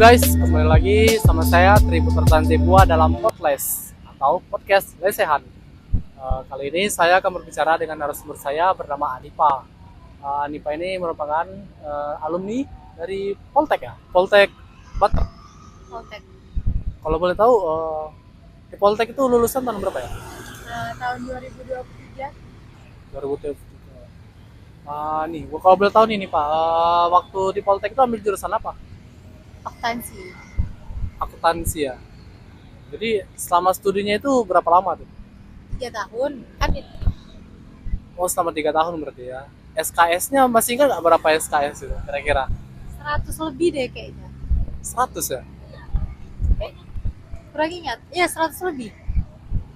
guys, kembali lagi sama saya Tri Putra Tanjebua dalam podcast atau podcast Lesehan. Kali ini saya akan berbicara dengan narasumber saya bernama Anipa. Anipa ini merupakan alumni dari Poltek ya, Poltek Batam. Poltek. Kalau boleh tahu, di Poltek itu lulusan tahun berapa ya? Tahun 2023. 2023. Nih, kalau boleh tahu nih Pak, waktu di Poltek itu ambil jurusan apa? Akuntansi. Akuntansi ya. Jadi selama studinya itu berapa lama tuh? 3 tahun kan itu. Oh, selama 3 tahun berarti ya. SKS-nya masih ingat nggak berapa SKS itu kira-kira? 100 lebih deh kayaknya. 100 ya? Kayaknya. Kurang ingat. Iya, 100 lebih.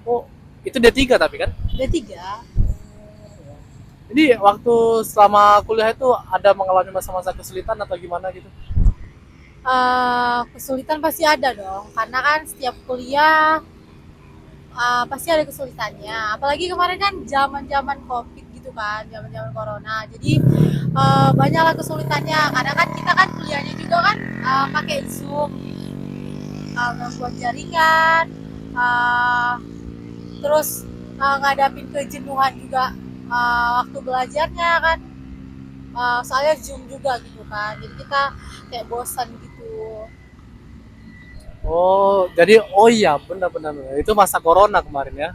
Oh, itu D3 tapi kan? D3. Jadi waktu selama kuliah itu ada mengalami masa-masa kesulitan atau gimana gitu? Kesulitan pasti ada dong, karena kan setiap kuliah pasti ada kesulitannya. Apalagi kemarin kan zaman-zaman COVID gitu kan, zaman-zaman corona. Jadi banyaklah kesulitannya. Karena kan kita kan kuliahnya juga kan pakai Zoom, membuat jaringan, terus ngadapin kejenuhan juga waktu belajarnya kan. Soalnya Zoom juga gitu kan, jadi kita kayak bosan gitu. Oh, jadi iya benar-benar itu masa corona kemarin ya.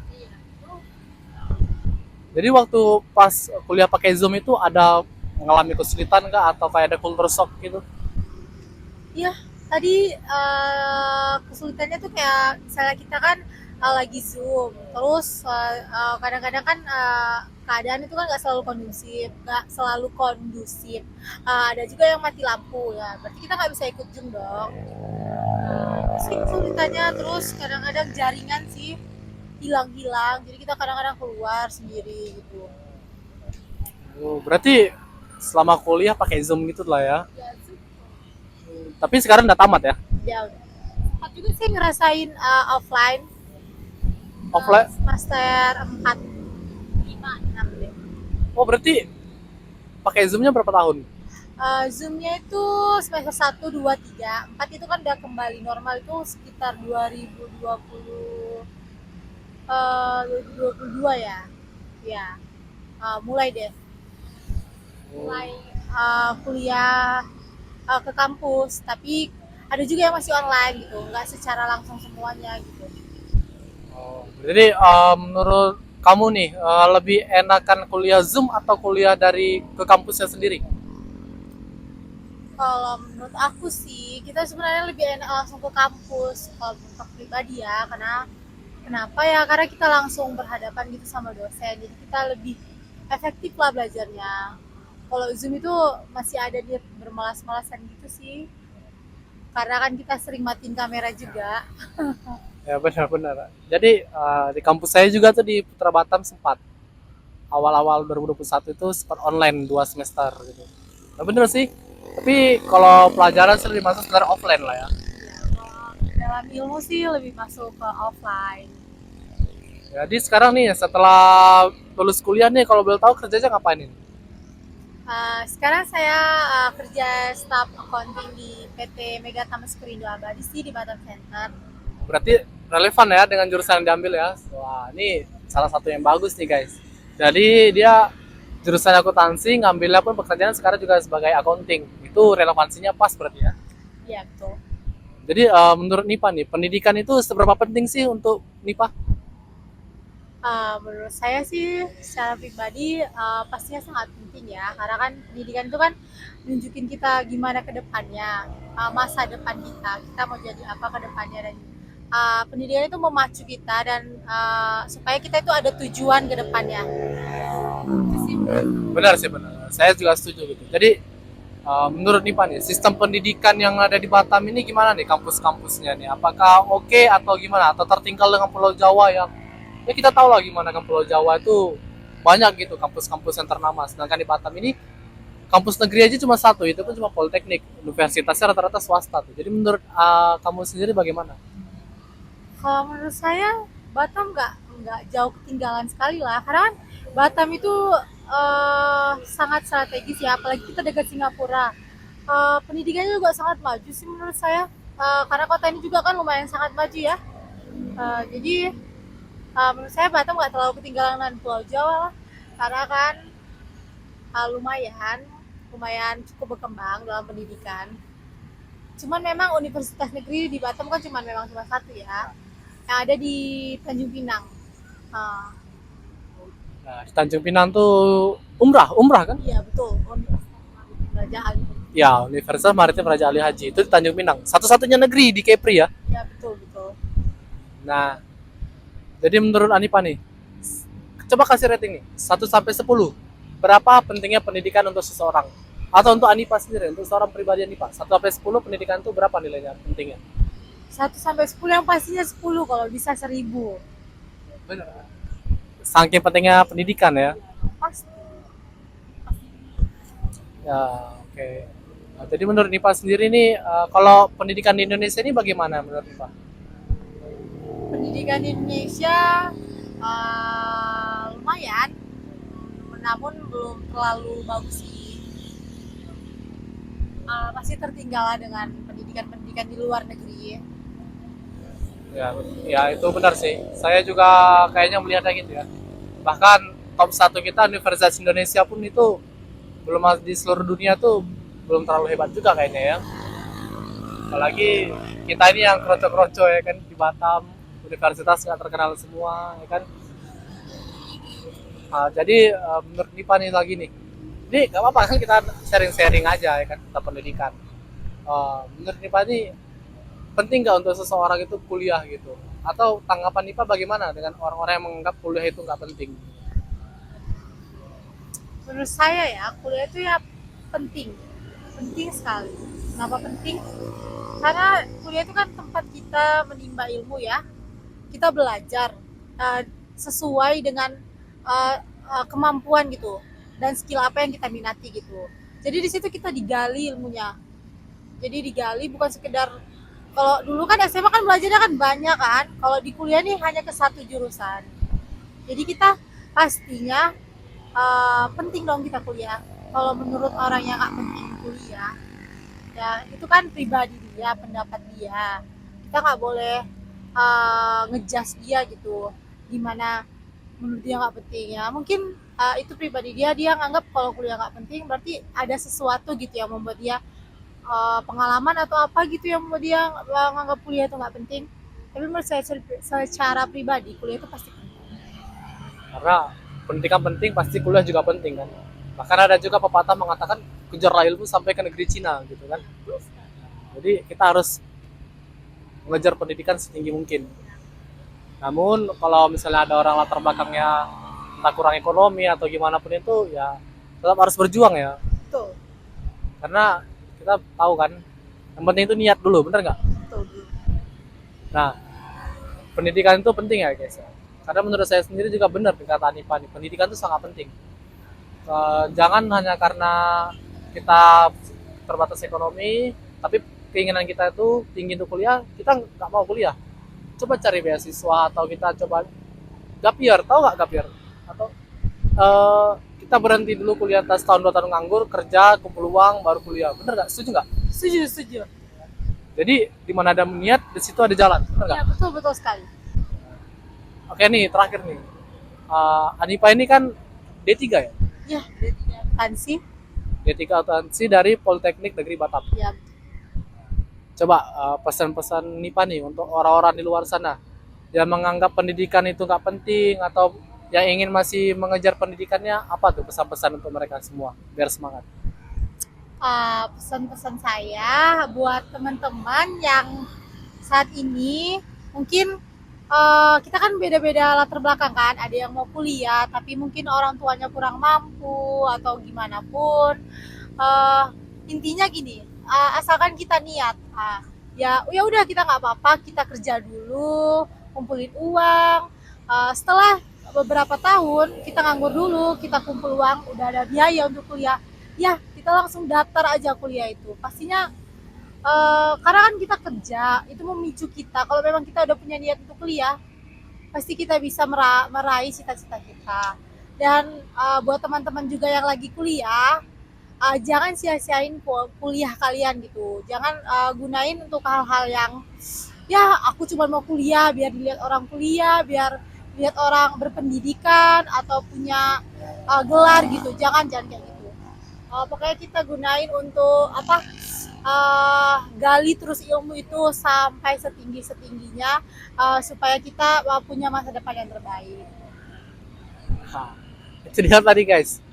Jadi waktu pas kuliah pakai Zoom itu ada mengalami kesulitan nggak atau kayak ada culture shock gitu? Iya, tadi kesulitannya tuh kayak misalnya kita kan lagi Zoom, terus kadang-kadang kan keadaan itu kan nggak selalu kondusif. Ada juga yang mati lampu ya, berarti kita nggak bisa ikut Zoom dong. Sih kesulitannya, terus kadang-kadang jaringan sih hilang-hilang, jadi kita kadang-kadang keluar sendiri gitu. Oh, berarti selama kuliah pakai Zoom gitu lah ya. Ya, Zoom. Tapi sekarang udah tamat ya? Ya udah. Sempat juga sih ngerasain offline. Offline. Semester 4, 5, 6 deh. Oh, berarti pakai Zoom-nya berapa tahun? Zoom-nya itu semester 1, 2, 3, 4 itu kan udah kembali normal itu sekitar 2022 ya. Ya, mulai deh. Mulai kuliah ke kampus, tapi ada juga yang masih online gitu, nggak secara langsung semuanya gitu. Oh, jadi menurut kamu nih lebih enakan kuliah Zoom atau kuliah dari ke kampusnya sendiri? Kalau menurut aku sih, kita sebenarnya lebih enak langsung ke kampus kalau untuk pribadi ya, karena kenapa ya? Karena kita langsung berhadapan gitu sama dosen, jadi kita lebih efektif lah belajarnya. Kalau Zoom itu masih ada dia bermalas-malasan gitu sih, karena kan kita sering matiin kamera juga. Ya benar-benar. Jadi di kampus saya juga tuh di Putra Batam sempat awal-awal 2021 itu sempat online 2 semester gitu. Nah, bener sih. Tapi kalau pelajaran sering dimasuk secara offline lah ya. Dalam ilmu sih lebih masuk ke offline. Jadi sekarang nih setelah lulus kuliah nih kalau boleh tahu kerjanya ngapain ini? Sekarang saya kerja staff accounting di PT Mega Tamas Perindo Abadi sih di Batam Center. Berarti relevan ya dengan jurusan yang diambil ya. Wah, ini salah satu yang bagus nih guys. Jadi dia jurusan akuntansi ngambilnya pun pekerjaan sekarang juga sebagai accounting. Itu relevansinya pas berarti ya. Iya betul. Jadi menurut Nipa nih, pendidikan itu seberapa penting sih untuk Nipa? Menurut saya sih secara pribadi pastinya sangat penting ya, karena kan pendidikan itu kan nunjukin kita gimana ke depannya, masa depan kita mau jadi apa ke depannya, dan pendidikan itu memacu kita dan supaya kita itu ada tujuan ke depannya. Itu sih. Benar sih benar. Saya juga setuju gitu. Jadi menurut Nipa nih, sistem pendidikan yang ada di Batam ini gimana nih kampus-kampusnya nih? Apakah oke atau gimana? Atau tertinggal dengan Pulau Jawa yang ya kita tahu lah gimana kan Pulau Jawa itu banyak gitu kampus-kampus yang ternama. Sedangkan di Batam ini kampus negeri aja cuma satu, itu pun cuma politeknik. Universitasnya rata-rata swasta tuh. Jadi menurut kamu sendiri bagaimana? Kalau menurut saya Batam nggak jauh ketinggalan sekali lah, karena kan Batam itu sangat strategis ya, apalagi kita dekat Singapura. Pendidikannya juga sangat maju sih menurut saya. karena kota ini juga kan lumayan sangat maju ya. Jadi menurut saya Batam nggak terlalu ketinggalan dengan Pulau Jawa lah, karena kan lumayan lumayan cukup berkembang dalam pendidikan. Cuman memang universitas negeri di Batam kan memang cuma satu ya, yang ada di Tanjung Pinang. Uh, Nah, di Tanjung Pinang tuh umrah kan? iya betul, Universitas Raja Ali. Ya, Universitas Maritim Raja Ali Haji itu di Tanjung Pinang. Satu-satunya negeri di Kepri ya. Iya betul betul. Nah, jadi menurut Anipa nih, coba kasih rating nih, 1 sampai 10. Berapa pentingnya pendidikan untuk seseorang? Atau untuk Anipa sendiri, untuk seorang pribadi Anipa, 1 sampai 10 pendidikan itu berapa nilainya pentingnya? 1 sampai 10 yang pastinya 10, kalau bisa 1000. Benar. Saking pentingnya pendidikan ya. Pasti. Ya, oke. Nah, jadi menurut Nipa sendiri nih, kalau pendidikan di Indonesia ini bagaimana menurut Nipa? Pendidikan di Indonesia lumayan, namun belum terlalu bagus sih. Masih tertinggal lah dengan pendidikan-pendidikan di luar negeri. Ya itu benar sih. Saya juga kayaknya melihatnya gitu ya. Bahkan top 1 kita Universitas Indonesia pun itu belum di seluruh dunia tuh belum terlalu hebat juga kayaknya ya. Apalagi kita ini yang kroco-kroco ya kan di Batam, universitas nggak terkenal semua ya kan. Jadi menurut Nipa nih lagi nih, ini nggak apa-apa kan kita sharing-sharing aja ya kan tentang pendidikan. Menurut Nipa nih penting nggak untuk seseorang itu kuliah gitu? Atau tanggapan Nipa bagaimana dengan orang-orang yang menganggap kuliah itu nggak penting? Menurut saya ya, kuliah itu ya penting sekali. Kenapa penting? Karena kuliah itu kan tempat kita menimba ilmu ya, kita belajar sesuai dengan kemampuan gitu dan skill apa yang kita minati gitu. Jadi di situ kita digali ilmunya. Jadi digali bukan sekedar, kalau dulu kan SMA kan belajarnya kan banyak kan, kalau di kuliah nih hanya ke satu jurusan. Jadi kita pastinya penting dong kita kuliah. Kalau menurut orang yang nggak penting kuliah, ya itu kan pribadi dia, pendapat dia. Kita nggak boleh ngejudge dia gitu, gimana menurut dia nggak penting ya. Mungkin itu pribadi dia nganggap kalau kuliah nggak penting, berarti ada sesuatu gitu yang membuat dia pengalaman atau apa gitu yang membuat dia nganggap kuliah itu nggak penting. Tapi menurut saya secara pribadi kuliah itu pasti penting. Karena pendidikan penting, pasti kuliah juga penting kan. Bahkan ada juga pepatah mengatakan kejarlah ilmu sampai ke negeri Cina gitu kan. Jadi kita harus mengejar pendidikan setinggi mungkin. Namun kalau misalnya ada orang latar belakangnya entah kurang ekonomi atau gimana pun itu, ya tetap harus berjuang ya. Betul. Karena kita tahu kan, yang penting itu niat dulu, bener nggak? Betul. Nah, pendidikan itu penting ya guys. Karena menurut saya sendiri juga benar kata Anipa nih, pendidikan itu sangat penting. Jangan hanya karena kita terbatas ekonomi, tapi keinginan kita itu tinggi untuk kuliah, kita nggak mau kuliah. Coba cari beasiswa atau kita coba gap year, tahu nggak gap year? Atau kita berhenti dulu kuliah setahun 2 tahun nganggur, kerja, kumpul uang, baru kuliah. Bener nggak? Setuju nggak? Setuju. Jadi di mana ada niat, di situ ada jalan. Bener nggak? Ya betul sekali. Oke nih, terakhir nih. Anipa ini kan D3 ya? Ya, akuntansi. D3 akuntansi dari Politeknik Negeri Batam. Ya. Coba pesan-pesan Nipa nih untuk orang-orang di luar sana yang menganggap pendidikan itu nggak penting atau yang ingin masih mengejar pendidikannya, apa tuh pesan-pesan untuk mereka semua biar semangat? Pesan-pesan saya buat teman-teman yang saat ini mungkin kita kan beda-beda latar belakang kan, ada yang mau kuliah tapi mungkin orang tuanya kurang mampu atau gimana pun. Intinya gini, asalkan kita niat, ya udah kita nggak apa-apa, kita kerja dulu, kumpulin uang. Setelah beberapa tahun kita nganggur dulu, kita kumpul uang, udah ada biaya untuk kuliah, ya kita langsung daftar aja kuliah itu. Pastinya karena kan kita kerja, itu memicu kita. Kalau memang kita udah punya niat untuk kuliah, pasti kita bisa meraih cita-cita kita. Dan buat teman-teman juga yang lagi kuliah, jangan sia-siain kuliah kalian gitu. Jangan gunain untuk hal-hal yang ya aku cuma mau kuliah biar dilihat orang kuliah, biar lihat orang berpendidikan atau punya gelar gitu. Jangan kayak gitu. Pokoknya kita gunain untuk apa? Gali terus ilmu itu sampai setinggi-setingginya supaya kita punya masa depan yang terbaik. Nah, itu dia tadi guys.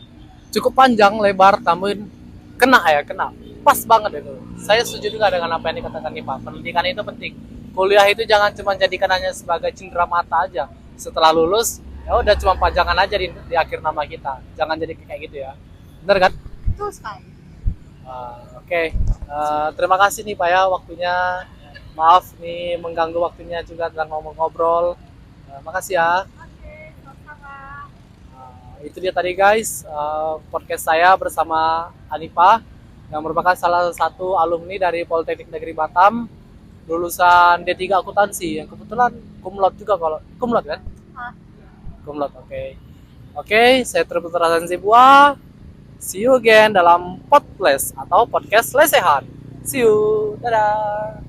Cukup panjang, lebar, namun kena. Pas banget itu. Saya setuju juga dengan apa yang dikatakan nih Pak. Pendidikan itu penting. Kuliah itu jangan cuma jadikan hanya sebagai cindera mata aja. Setelah lulus, ya udah cuma pajangan aja di akhir nama kita. Jangan jadi kayak gitu ya. Bener kan? Betul sekali. Oke. Terima kasih nih Pak ya waktunya. Maaf nih mengganggu waktunya juga dalam ngobrol-ngobrol. Makasih ya. Oke, sama-sama. Itu dia tadi guys, podcast saya bersama Anifa yang merupakan salah satu alumni dari Politeknik Negeri Batam, lulusan D3 akuntansi yang kebetulan cum laude juga, kalau cum laude kan? Ah. Cum laude, oke. Oke, saya Tribut Rasan Zibua. See you again dalam podcast atau podcast lesehan. See you, dadah.